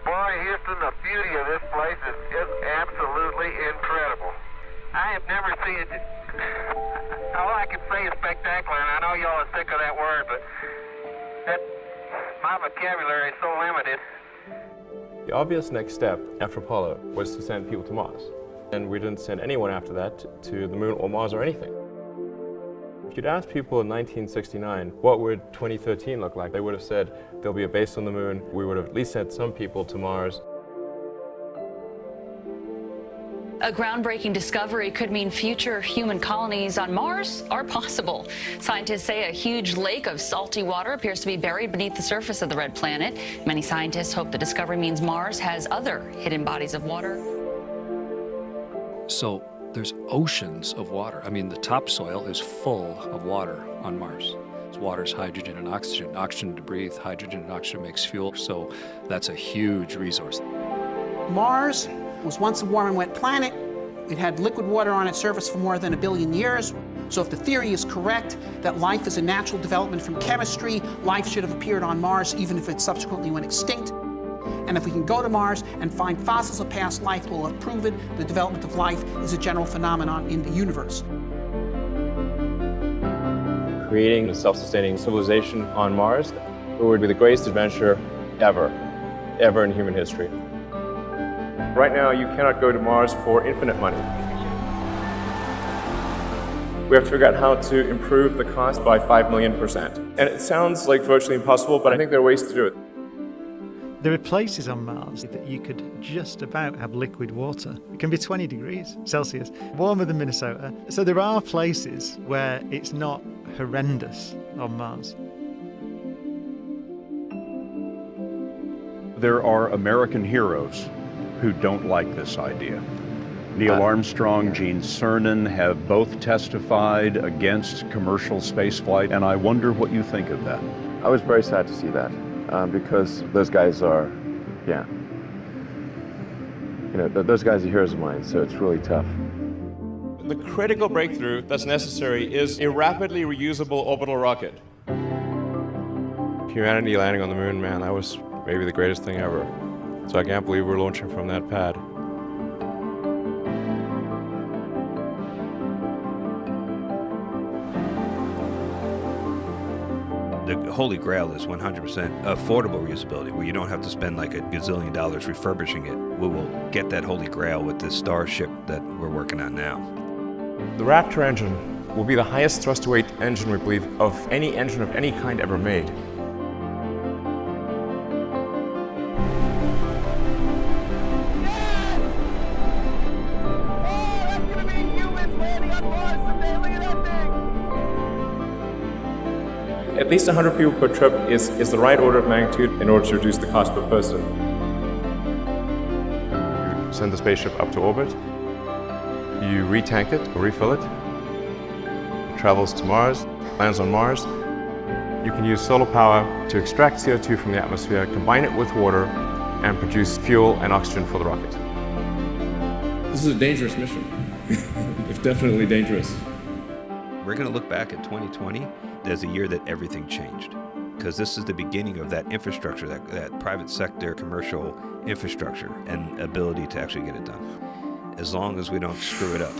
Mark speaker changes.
Speaker 1: Boy, Houston, the beauty of this place is absolutely incredible. I have never seen it. All I can say is spectacular, and I know y'all are sick of that word, but my vocabulary is so limited.
Speaker 2: The obvious next step after Apollo was to send people to Mars. And we didn't send anyone after that to the moon or Mars or anything. If you'd asked people in 1969, what would 2013 look like? They would have said, there'll be a base on the moon. We would have at least sent some people to Mars.
Speaker 3: A groundbreaking discovery could mean future human colonies on Mars are possible. Scientists say a huge lake of salty water appears to be buried beneath the surface of the red planet. Many scientists hope the discovery means Mars has other hidden bodies of water.
Speaker 4: So there's oceans of water. I mean, the topsoil is full of water on Mars. Water is hydrogen and oxygen. Oxygen to breathe, hydrogen and oxygen makes fuel. So that's a huge resource.
Speaker 5: Mars was once a warm and wet planet. It had liquid water on its surface for more than 1 billion years. So if the theory is correct that life is a natural development from chemistry, life should have appeared on Mars even if it subsequently went extinct. And if we can go to Mars and find fossils of past life, we'll have proven the development of life is a general phenomenon in the universe.
Speaker 2: Creating a self-sustaining civilization on Mars would be the greatest adventure ever in human history. Right now, you cannot go to Mars for infinite money. We have to figure out how to improve the cost by 5 million%. And it sounds like virtually impossible, but I think there are ways to do it.
Speaker 6: There are places on Mars that you could just about have liquid water. It can be 20 degrees Celsius, warmer than Minnesota. So there are places where it's not horrendous on Mars.
Speaker 7: There are American heroes who don't like this idea. Neil Armstrong, Gene Cernan have both testified against commercial spaceflight, and I wonder what you think of that.
Speaker 8: I was very sad to see that, because those guys are, those guys are heroes of mine, so it's really tough.
Speaker 2: The critical breakthrough that's necessary is a rapidly reusable orbital rocket. Humanity landing on the moon, man, that was maybe the greatest thing ever. So I can't believe we're launching from that pad.
Speaker 9: The Holy Grail is 100% affordable reusability, where you don't have to spend like $1 gazillion refurbishing it. We will get that Holy Grail with this Starship that we're working on now.
Speaker 2: The Raptor engine will be the highest thrust-to-weight engine, we believe, of any engine of any kind ever made. At least 100 people per trip is the right order of magnitude in order to reduce the cost per person. You send the spaceship up to orbit, you retank it or refill it, it travels to Mars, lands on Mars. You can use solar power to extract CO2 from the atmosphere, combine it with water, and produce fuel and oxygen for the rocket.
Speaker 10: This is a dangerous mission. It's definitely dangerous.
Speaker 9: We're going to look back at 2020 as a year that everything changed, because this is the beginning of that infrastructure, that private sector commercial infrastructure and ability to actually get it done, as long as we don't screw it up.